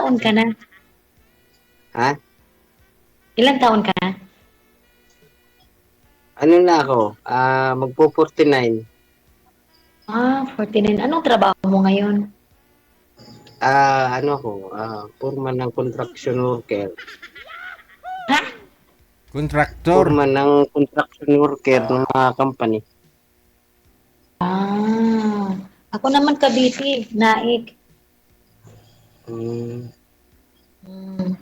taon ka na? Ha? Ilang taon ka na? Ano na ako? Magpo-49. 49. Anong trabaho mo ngayon? Ano ako? Foreman ng construction worker. Ha? Kontraktor. Foreman ng construction worker ng mga company. Ah, ako naman Cavite, Naik. Hmm, Hmm.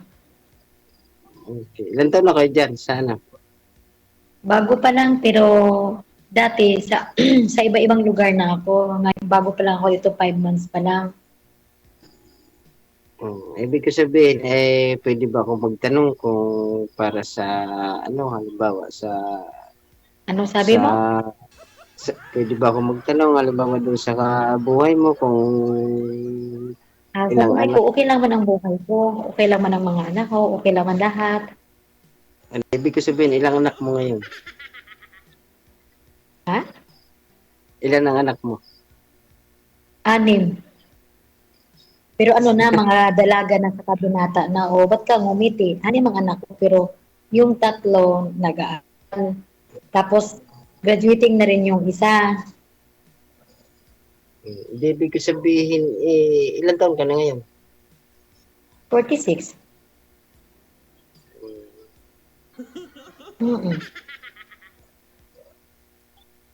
okay. Ilan taon na kayo dyan? Sana. Bago pa lang pero dati sa sa iba-ibang lugar na ako. Ngayon bago pa lang ako dito, 5 months pa lang. Ibig ko sabihin, pwede ba akong magtanong kung para sa, ano, halimbawa, Anong sabi sa, mo? pwede ba akong magtanong, halimbawa, doon sa buhay mo, kung Sa ilang buhay ko, anak. okay lang man ang buhay ko. Okay lang man ang mga anak ko. Okay lang man lahat. Ano, ibig ko sabihin, ilang anak mo ngayon? Ha? Ilan ang anak mo? 6. Pero ano na, mga dalaga na sa kabinata na, o ba't ka ngumiti? Ano yung mga anak ko? Pero yung 3 nag-aaral. Tapos, graduating na rin yung isa. Hindi, ibig ko sabihin, ilan taon ka na ngayon? 46. Mm-mm.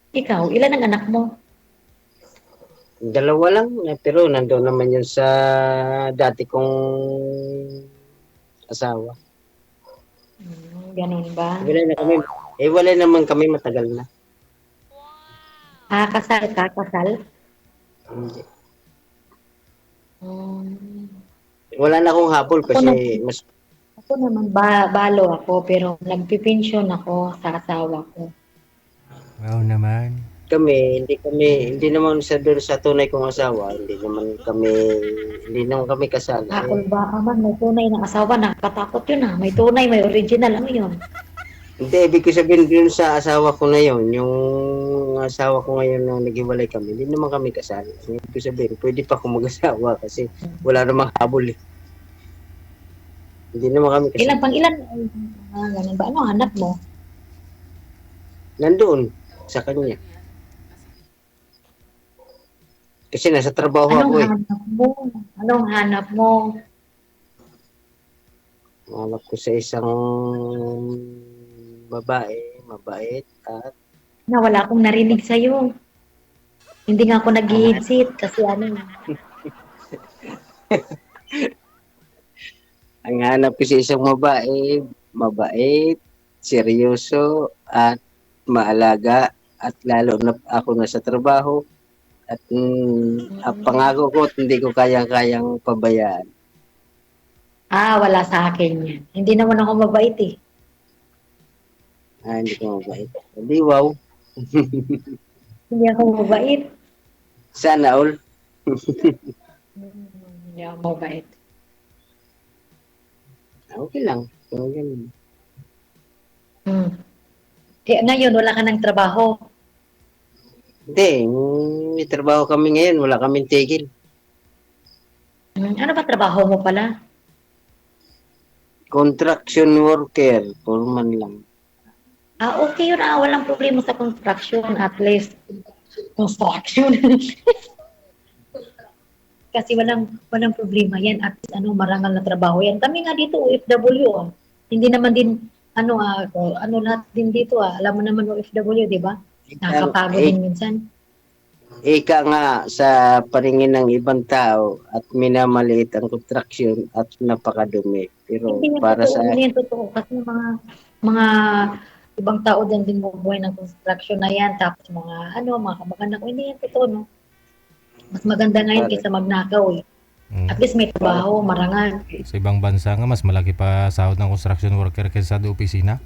Ikaw, ilan ang anak mo? Dalawa lang, pero nandoon naman yun sa dati kong asawa. Ganun ba? Wala na kami, wala naman kami matagal na. Kasal ka? Kasal? Hindi. Hmm. Wala na akong habol Ako, kasi na, mas ako naman, balo ako, pero nagpipensyon ako sa asawa ko. Wow naman. hindi naman sa doon sa tunay kong asawa, hindi naman kami kasal. Hakol ba man, may tunay na asawa, nakakatakot yun May tunay, may original, ano yun? Hindi, ibig ko sabihin dun sa asawa ko na yun, yung asawa ko ngayon nung naghiwalay kami, hindi naman kami kasal. Ibig ko sabihin, pwede pa akong mag-asawa kasi wala namang habol eh. Hindi naman kami kasal. Ilan? Ganun ba? Ano hanap mo? Nandoon sa kanya. Kasi nasa trabaho ako Anong eh. hanap mo? Anong hanap mo? Hanap ko sa isang babae, mabait at Wala akong narinig sa'yo. Hindi nga ako ah, nag-headset kasi ano. ang hanap ko sa isang babae, mabait, seryoso at maalaga at lalo na ako na sa trabaho at ang pangako ko hindi ko kayang-kayang pabayaan. Wala sa akin yan. Hindi naman ako mabait eh. Hindi ko mabait. Hindi, wow. Hindi ako mabait. Sana all. Hindi ako mabait. Okay lang. Kung ganun. Hmm. Ngayon, wala ka ng trabaho. Hindi, may trabaho kami ngayon. Wala kaming tigil. Ano ba trabaho mo pala? Construction worker. Foreman lang. Okay yun. Walang problema sa construction. At least, construction. Kasi walang problema yan. At least, marangal na trabaho yan. Kami nga dito, OFW. Hindi naman din, lahat din dito. Alam mo naman OFW, di ba? Nakakapagod Eh, din minsan. ika nga sa paningin ng ibang tao at minamaliit ang construction at napakadumi. Pero Hindi yan para totoo. sa Hindi yan totoo. Kasi mga ibang tao din bumubuhay ng construction na yan. Tapos mga kamag-anak ko, hindi yan totoo, no? Mas maganda ngayon para, kaysa magnakaw, eh. At least may para trabaho, marangal. Sa ibang bansa nga, mas malaki pa sahod ng construction worker kaysa sa opisina.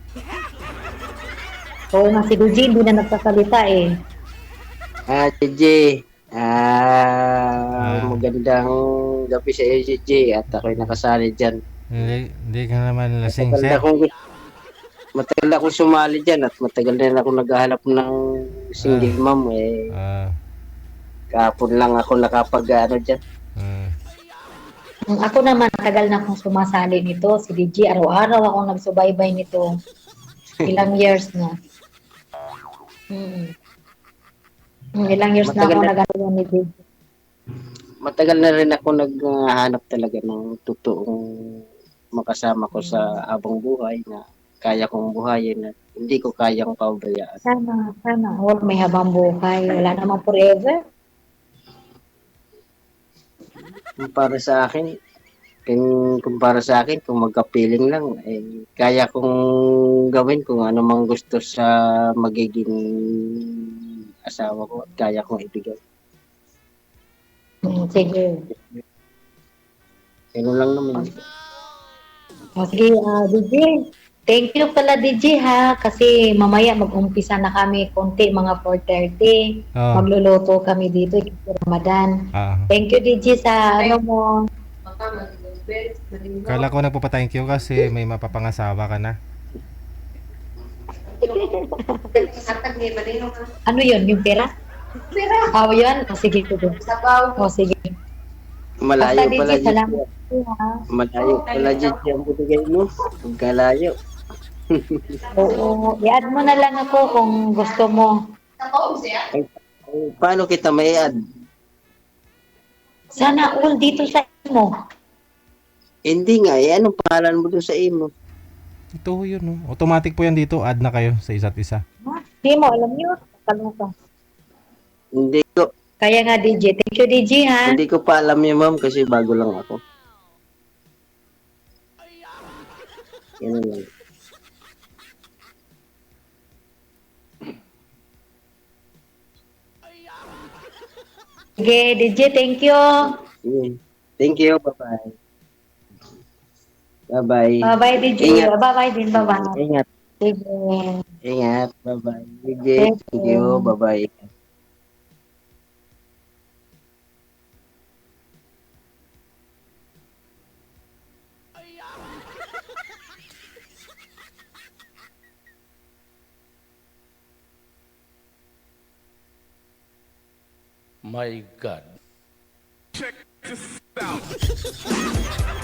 Oo nga, si Duji, hindi na nagsasalita, eh. JJ, Ah, magandang gabi sa iyo, JJ, at ako'y nakasali dyan. hindi ka naman lasing, Matagal na sir. akong, matagal na akong sumali dyan at matagal na akong naghahanap ng Ah, single mom. ah, Kahapon lang ako nakapag ano dyan. ah. Ako naman, tagal na akong sumasali nito. Si DJ, araw-araw akong nagsubaybay nito. Ilang years na. Mm. Ilang years na Matagal ako na nag-ano ni DJ. matagal na rin ako naghahanap talaga ng totoong makasama ko sa Mm. habang buhay na kaya kong buhayin at hindi ko kayang pabayaan. Sana. All may habang buhay. Wala namang forever. Kung para sa akin, kung para sa akin, kung magka-feeling lang, eh, kaya kong gawin kung ano mang gusto sa magiging asawa ko at kaya kong ibigay. Sige. Ganun lang naman yun. Sige, DJ. Thank you pala, DJ, ha? Kasi mamaya mag-umpisa na kami konti, mga 4:30. Oo. Magluluto kami dito, kasi Ramadan. Ah. Thank you, DJ, sa ano mo. Kala ko nagpapa-thank you kasi may mapapangasawa ka na. Ano yun, yung pera? Oh, yun? O, sige, sige. O, sige. Malayo Basta, pala DJ, dito. salamat po, ha? Malayo pala dito ang binigay mo. Ang kalayo. Oo, i-add mo na lang ako kung gusto mo. Ay, paano kita may add? Sana all dito sa mo. Hindi nga, eh, anong pangalan mo doon sa imo? Ito ho yun, no? Automatic po yan dito. Add na kayo sa isa't isa. Hindi mo, alam niyo. Kalimutan. Hindi ko, Kaya nga, DJ. Thank you, DJ, ha? hindi ko pa alam yun, ma'am, kasi bago lang ako. Yan lang. Sige, DJ, thank you. Sige. Thank you, bye-bye. Bye-bye. Bye-bye, DJ. Ingat. Bye-bye din, bye-bye. Ingat. Sige. Ingat. Bye-bye. Thank Thank you. you. Bye-bye. My God. Check this out.